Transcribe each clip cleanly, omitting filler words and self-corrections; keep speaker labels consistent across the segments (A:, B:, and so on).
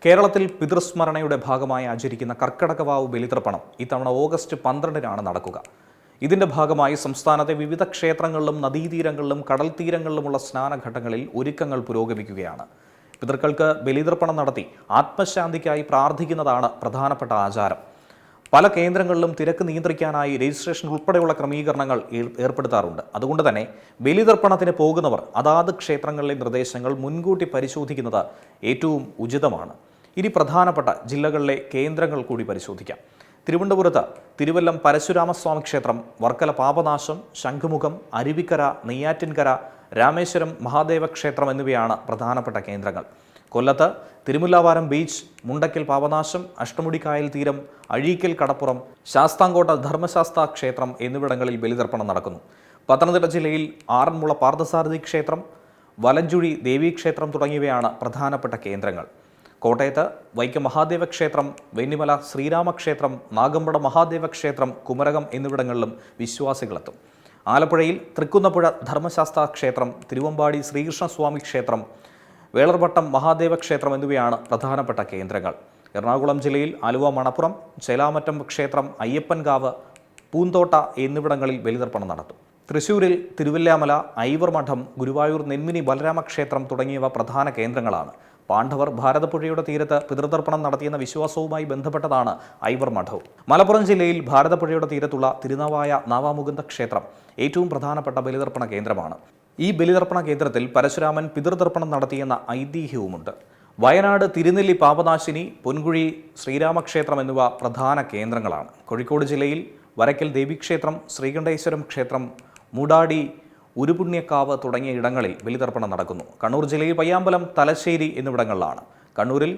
A: കേരളത്തിൽ പിതൃസ്മരണയുടെ ഭാഗമായി ആചരിക്കുന്ന കർക്കടകവാവ് ബലിതർപ്പണം ഇത്തവണ ഓഗസ്റ്റ് 12-നാണ് നടക്കുക. ഇതിന്റെ ഭാഗമായി സംസ്ഥാനത്തെ വിവിധ ക്ഷേത്രങ്ങളിലും നദീതീരങ്ങളിലും കടൽ തീരങ്ങളിലുമുള്ള സ്നാനഘട്ടങ്ങളിൽ ഒരുക്കങ്ങൾ പുരോഗമിക്കുകയാണ്. പിതൃക്കൾക്ക് ബലിതർപ്പണം നടത്തി ആത്മശാന്തിക്കായി പ്രാർത്ഥിക്കുന്നതാണ് പ്രധാനപ്പെട്ട ആചാരം. പല കേന്ദ്രങ്ങളിലും തിരക്ക് നിയന്ത്രിക്കാനായി രജിസ്ട്രേഷൻ ഉൾപ്പെടെയുള്ള ക്രമീകരണങ്ങൾ ഏർപ്പെടുത്താറുണ്ട്. അതുകൊണ്ട് തന്നെ ബലിതർപ്പണത്തിന് പോകുന്നവർ അതാത് ക്ഷേത്രങ്ങളിലെ നിർദ്ദേശങ്ങൾ മുൻകൂട്ടി പരിശോധിക്കുന്നത് ഏറ്റവും ഉചിതമാണ്. ഇനി പ്രധാനപ്പെട്ട ജില്ലകളിലെ കേന്ദ്രങ്ങൾ കൂടി പരിശോധിക്കാം. തിരുവനന്തപുരത്ത് തിരുവല്ലം പരശുരാമസ്വാമി ക്ഷേത്രം, വർക്കല പാപനാശം, ശംഖുമുഖം, അരുവിക്കര, നെയ്യാറ്റിൻകര, രാമേശ്വരം മഹാദേവ ക്ഷേത്രം എന്നിവയാണ് പ്രധാനപ്പെട്ട കേന്ദ്രങ്ങൾ. കൊല്ലത്ത് തിരുമുല്ലാവാരം ബീച്ച്, മുണ്ടക്കൽ പാപനാശം, അഷ്ടമുടിക്കായൽ തീരം, അഴീക്കൽ കടപ്പുറം, ശാസ്താംകോട്ട ധർമ്മശാസ്ത ക്ഷേത്രം എന്നിവിടങ്ങളിൽ ബലിതർപ്പണം നടക്കുന്നു. പത്തനംതിട്ട ജില്ലയിൽ ആറന്മുള പാർത്ഥസാരഥി ക്ഷേത്രം, വലഞ്ചുഴി ദേവീക്ഷേത്രം തുടങ്ങിയവയാണ് പ്രധാനപ്പെട്ട കേന്ദ്രങ്ങൾ. കോട്ടയത്ത് വൈക്കം മഹാദേവ ക്ഷേത്രം, വെന്നിമല ശ്രീരാമക്ഷേത്രം, നാഗമ്പട മഹാദേവ ക്ഷേത്രം, കുമരകം എന്നിവിടങ്ങളിലും വിശ്വാസികളെത്തും. ആലപ്പുഴയിൽ തൃക്കുന്നപ്പുഴ ധർമ്മശാസ്ത്ര ക്ഷേത്രം, തിരുവമ്പാടി ശ്രീകൃഷ്ണസ്വാമി ക്ഷേത്രം, വേളർവട്ടം മഹാദേവ ക്ഷേത്രം എന്നിവയാണ് പ്രധാനപ്പെട്ട കേന്ദ്രങ്ങൾ. എറണാകുളം ജില്ലയിൽ ആലുവ മണപ്പുറം, ചേലാമറ്റം ക്ഷേത്രം, അയ്യപ്പൻകാവ്, പൂന്തോട്ട എന്നിവിടങ്ങളിൽ ബലിതർപ്പണം നടത്തും. തൃശ്ശൂരിൽ തിരുവല്ലാമല, ഐവർ മഠം, ഗുരുവായൂർ നെന്മിനി ബലരാമക്ഷേത്രം തുടങ്ങിയവ പ്രധാന കേന്ദ്രങ്ങളാണ്. പാണ്ഡവർ ഭാരതപ്പുഴയുടെ തീരത്ത് പിതൃതർപ്പണം നടത്തിയെന്ന വിശ്വാസവുമായി ബന്ധപ്പെട്ടതാണ് ഐവർ മഠവും. മലപ്പുറം ജില്ലയിൽ ഭാരതപ്പുഴയുടെ തീരത്തുള്ള തിരുനാവായ നാവാമുകുന്ദ ക്ഷേത്രം ഏറ്റവും പ്രധാനപ്പെട്ട ബലിതർപ്പണ കേന്ദ്രമാണ്. ഈ ബലിതർപ്പണ കേന്ദ്രത്തിൽ പരശുരാമൻ പിതൃതർപ്പണം നടത്തിയെന്ന ഐതിഹ്യവുമുണ്ട്. വയനാട് തിരുനെല്ലി പാപനാശിനി, പൊൻകുഴി ശ്രീരാമക്ഷേത്രം എന്നിവ പ്രധാന കേന്ദ്രങ്ങളാണ്. കോഴിക്കോട് ജില്ലയിൽ വരക്കൽ ദേവീക്ഷേത്രം, ശ്രീകണ്ഠേശ്വരം ക്ഷേത്രം, മൂടാടി, ഉരുപുണ്യക്കാവ് തുടങ്ങിയ ഇടങ്ങളിൽ ബലിതർപ്പണം നടക്കുന്നു. കണ്ണൂർ ജില്ലയിൽ പയ്യാമ്പലം, തലശ്ശേരി എന്നിവിടങ്ങളിലാണ്. കണ്ണൂരിൽ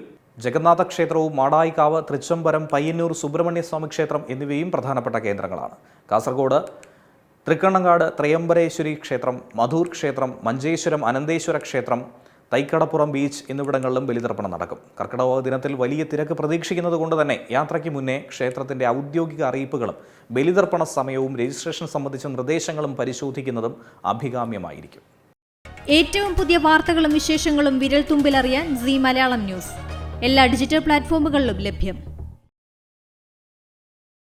A: ജഗന്നാഥ ക്ഷേത്രവും മാടായിക്കാവ്, തൃച്ചംബരം, പയ്യന്നൂർ സുബ്രഹ്മണ്യസ്വാമി ക്ഷേത്രം എന്നിവയും പ്രധാനപ്പെട്ട കേന്ദ്രങ്ങളാണ്. കാസർഗോഡ് തൃക്കണ്ണങ്ങാട് ത്രയംബരേശ്വരി ക്ഷേത്രം, മധൂർ ക്ഷേത്രം, മഞ്ചേശ്വരം അനന്തേശ്വര ക്ഷേത്രം, തൈക്കടപ്പുറം ബീച്ച് എന്നിവിടങ്ങളിലും ബലിതർപ്പണം നടക്കും. കർക്കിടക ദിനത്തിൽ വലിയ തിരക്ക് പ്രതീക്ഷിക്കുന്നത് കൊണ്ട് തന്നെ യാത്രയ്ക്ക് മുന്നേ ക്ഷേത്രത്തിന്റെ ഔദ്യോഗിക അറിയിപ്പുകളും ബലിതർപ്പണ സമയവും രജിസ്ട്രേഷൻ സംബന്ധിച്ച നിർദ്ദേശങ്ങളും പരിശോധിക്കുന്നതും അഭികാമ്യമായിരിക്കും.
B: ഏറ്റവും പുതിയ വാർത്തകളും വിശേഷങ്ങളും വിരൽ തുമ്പിലറിയാൻ സീ മലയാളം ന്യൂസ് എല്ലാ ഡിജിറ്റൽ പ്ലാറ്റ്ഫോമുകളിലും ലഭ്യം.